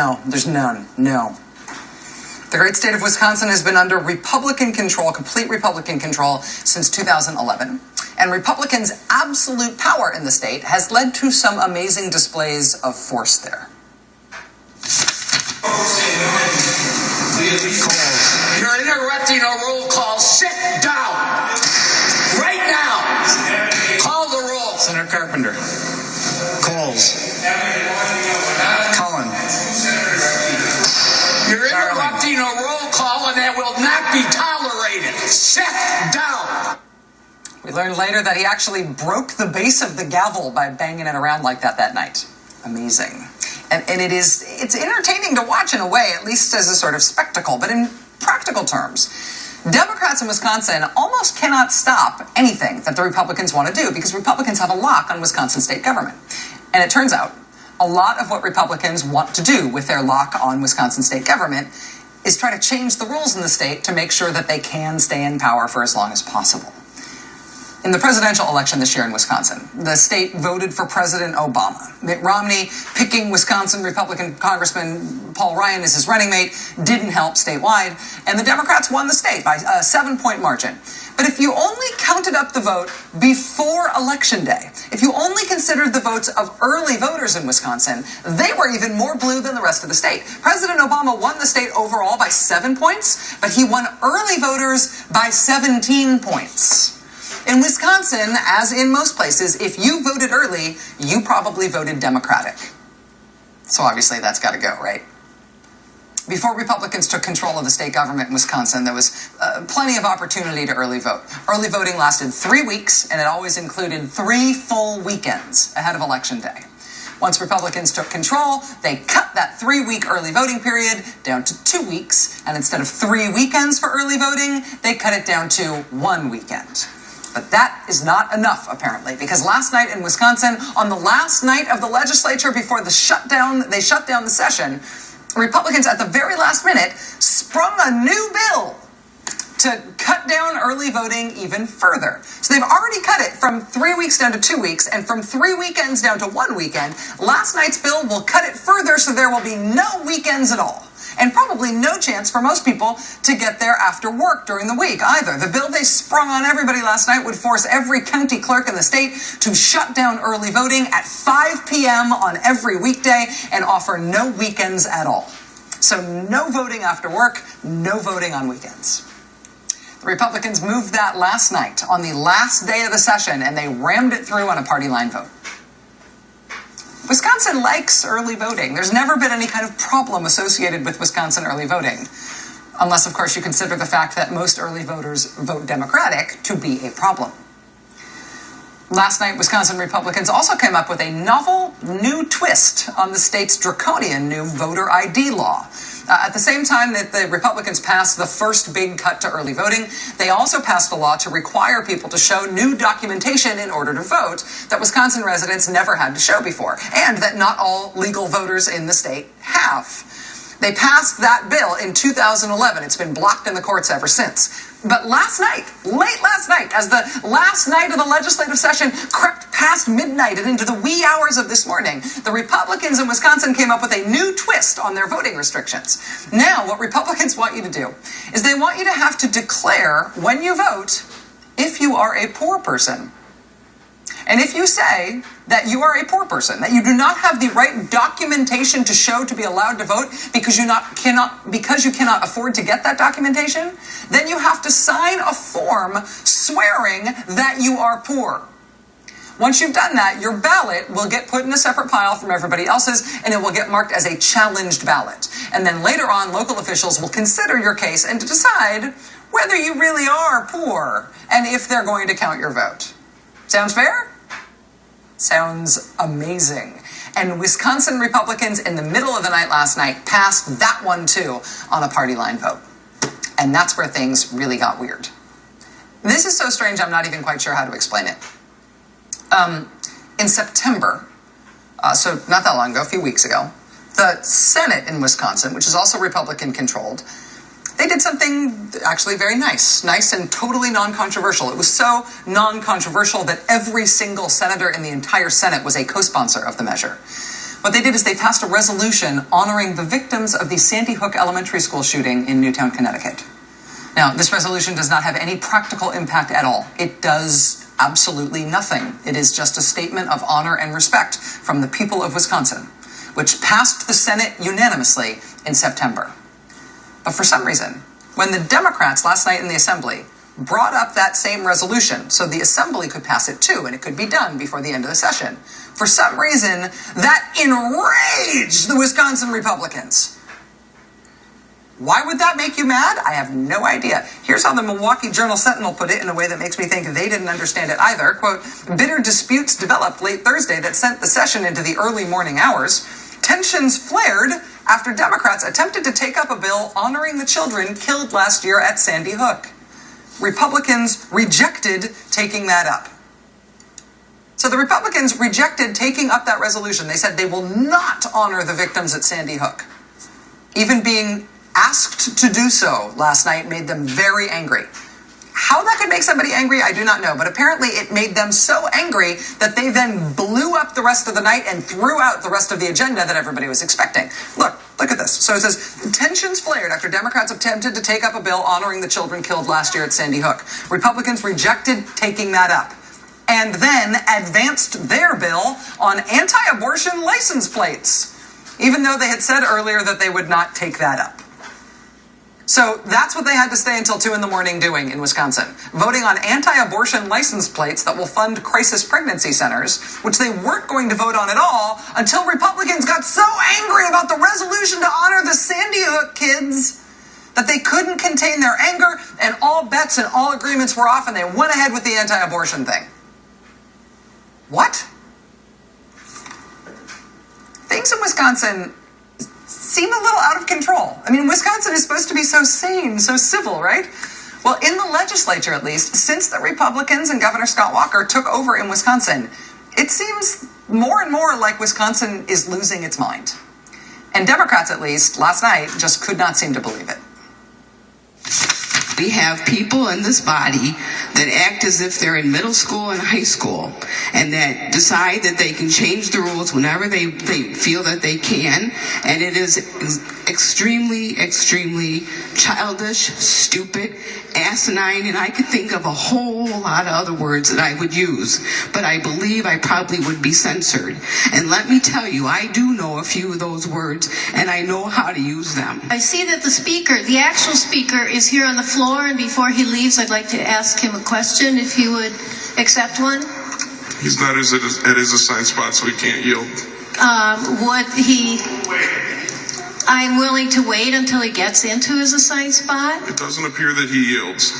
No, there's none. No. The great state of Wisconsin has been under Republican control, complete Republican control, since 2011. And Republicans' absolute power in the state has led to some amazing displays of force there. You're interrupting a roll call. Sit down. Right now. Call the roll. Senator Carpenter. Coles. Cullen. You're interrupting a roll call, and that will not be tolerated. Sit down. We learned later that he actually broke the base of the gavel by banging it around like that night. Amazing. And it's entertaining to watch in a way, at least as a sort of spectacle. But in practical terms, Democrats in Wisconsin almost cannot stop anything that the Republicans want to do because Republicans have a lock on Wisconsin state government. And it turns out a lot of what Republicans want to do with their lock on Wisconsin state government is try to change the rules in the state to make sure that they can stay in power for as long as possible. In the presidential election this year in Wisconsin, the state voted for President Obama. Mitt Romney picking Wisconsin Republican Congressman Paul Ryan as his running mate didn't help statewide, and the Democrats won the state by a 7-point margin. But if you only counted up the vote before Election Day, if you only considered the votes of early voters in Wisconsin, they were even more blue than the rest of the state. President Obama won the state overall by 7 points, but he won early voters by 17 points. In Wisconsin, as in most places, if you voted early, you probably voted Democratic. So obviously that's got to go, right? Before Republicans took control of the state government in Wisconsin, there was plenty of opportunity to early vote. Early voting lasted 3 weeks, and it always included 3 full weekends ahead of Election Day. Once Republicans took control, they cut that 3-week early voting period down to 2 weeks, and instead of 3 weekends for early voting, they cut it down to 1 weekend. But that is not enough, apparently, because last night in Wisconsin, on the last night of the legislature before they shut down the session, Republicans at the very last minute sprung a new bill to cut down early voting even further. So they've already cut it from 3 weeks down to 2 weeks and from 3 weekends down to 1 weekend. Last night's bill will cut it further so there will be no weekends at all. And probably no chance for most people to get there after work during the week either. The bill they sprung on everybody last night would force every county clerk in the state to shut down early voting at 5 p.m. on every weekday and offer no weekends at all. So no voting after work, no voting on weekends. The Republicans moved that last night on the last day of the session, and they rammed it through on a party line vote. Wisconsin likes early voting. There's never been any kind of problem associated with Wisconsin early voting. Unless, of course, you consider the fact that most early voters vote Democratic to be a problem. Last night, Wisconsin Republicans also came up with a novel new twist on the state's draconian new voter ID law. At the same time that the Republicans passed the first big cut to early voting, they also passed a law to require people to show new documentation in order to vote that Wisconsin residents never had to show before, and that not all legal voters in the state have. They passed that bill in 2011. It's been blocked in the courts ever since. But last night, late last night, as the last night of the legislative session crept past midnight and into the wee hours of this morning, the Republicans in Wisconsin came up with a new twist on their voting restrictions. Now, what Republicans want you to do is they want you to have to declare when you vote if you are a poor person. And if you say that you are a poor person, that you do not have the right documentation to show to be allowed to vote because you cannot afford to get that documentation, then you have to sign a form swearing that you are poor. Once you've done that, your ballot will get put in a separate pile from everybody else's, and it will get marked as a challenged ballot. And then later on, local officials will consider your case and to decide whether you really are poor and if they're going to count your vote. Sounds fair? Sounds amazing. And Wisconsin Republicans in the middle of the night last night passed that one too on a party line vote. And that's where things really got weird. This is so strange I'm not even quite sure how to explain it. In September, so not that long ago, a few weeks ago, the Senate in Wisconsin, which is also Republican controlled, they did something actually very nice and totally non-controversial. It was so non-controversial that every single senator in the entire Senate was a co-sponsor of the measure. What they did is they passed a resolution honoring the victims of the Sandy Hook Elementary School shooting in Newtown, Connecticut. Now, this resolution does not have any practical impact at all. It does absolutely nothing. It is just a statement of honor and respect from the people of Wisconsin, which passed the Senate unanimously in September. But for some reason, when the Democrats last night in the Assembly brought up that same resolution so the Assembly could pass it too, and it could be done before the end of the session, for some reason, that enraged the Wisconsin Republicans. Why would that make you mad? I have no idea. Here's how the Milwaukee Journal-Sentinel put it in a way that makes me think they didn't understand it either. Quote, bitter disputes developed late Thursday that sent the session into the early morning hours. Tensions flared after Democrats attempted to take up a bill honoring the children killed last year at Sandy Hook. Republicans rejected taking that up. So the Republicans rejected taking up that resolution. They said they will not honor the victims at Sandy Hook. Even being asked to do so last night made them very angry. How that could make somebody angry, I do not know. But apparently it made them so angry that they then blew up the rest of the night and threw out the rest of the agenda that everybody was expecting. Look at this. So it says, tensions flared after Democrats attempted to take up a bill honoring the children killed last year at Sandy Hook. Republicans rejected taking that up and then advanced their bill on anti-abortion license plates, even though they had said earlier that they would not take that up. So that's what they had to stay until 2 a.m. doing in Wisconsin, voting on anti-abortion license plates that will fund crisis pregnancy centers, which they weren't going to vote on at all until Republicans got so angry about the resolution to honor the Sandy Hook kids that they couldn't contain their anger, and all bets and all agreements were off, and they went ahead with the anti-abortion thing. What? Things in Wisconsin seem a little out of control. I mean, Wisconsin is supposed to be so sane, so civil, right? Well, in the legislature, at least, since the Republicans and Governor Scott Walker took over in Wisconsin, it seems more and more like Wisconsin is losing its mind. And Democrats, at least, last night, just could not seem to believe it. We have people in this body that act as if they're in middle school and high school and that decide that they can change the rules whenever they feel that they can. And it is extremely, extremely childish, stupid, asinine, and I could think of a whole lot of other words that I would use, but I believe I probably would be censored. And let me tell you, I do know a few of those words, and I know how to use them. I see that the actual speaker, is here on the floor, and before he leaves, I'd like to ask him a question, if he would accept one. He's not at his assigned spot, so he can't yield. I'm willing to wait until he gets into his assigned spot. It doesn't appear that he yields.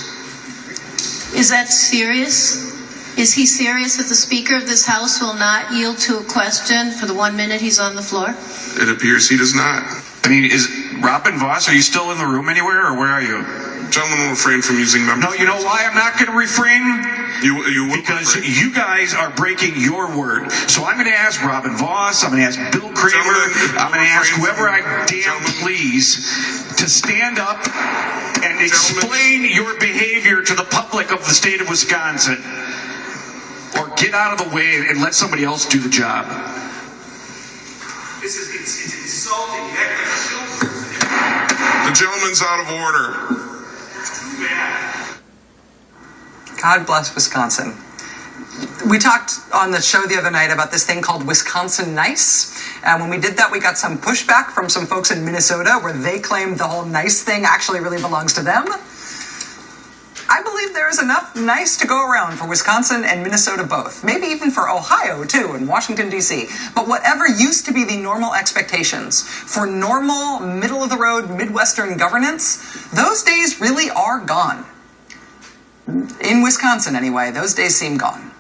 Is that serious? Is he serious that the Speaker of this House will not yield to a question for the 1 minute he's on the floor? It appears he does not. I mean, is Robin Voss, are you still in the room anywhere, or where are you? Gentlemen will refrain from using members. No, you know why I'm not going to refrain? You will Because refrain. you guys are breaking your word. So I'm going to ask Robin Voss, I'm going to ask Bill Kramer, I'm going to ask whoever I damn please to stand up and explain your behavior to the public of the state of Wisconsin. Or get out of the way and let somebody else do the job. This is it's insulting. You act like a children. The gentleman's out of order. Too bad. God bless Wisconsin. We talked on the show the other night about this thing called Wisconsin Nice. And when we did that, we got some pushback from some folks in Minnesota where they claimed the whole nice thing actually really belongs to them. I believe there is enough nice to go around for Wisconsin and Minnesota both. Maybe even for Ohio, too, and Washington, D.C. But whatever used to be the normal expectations for normal, middle-of-the-road, Midwestern governance, those days really are gone. In Wisconsin, anyway, those days seem gone.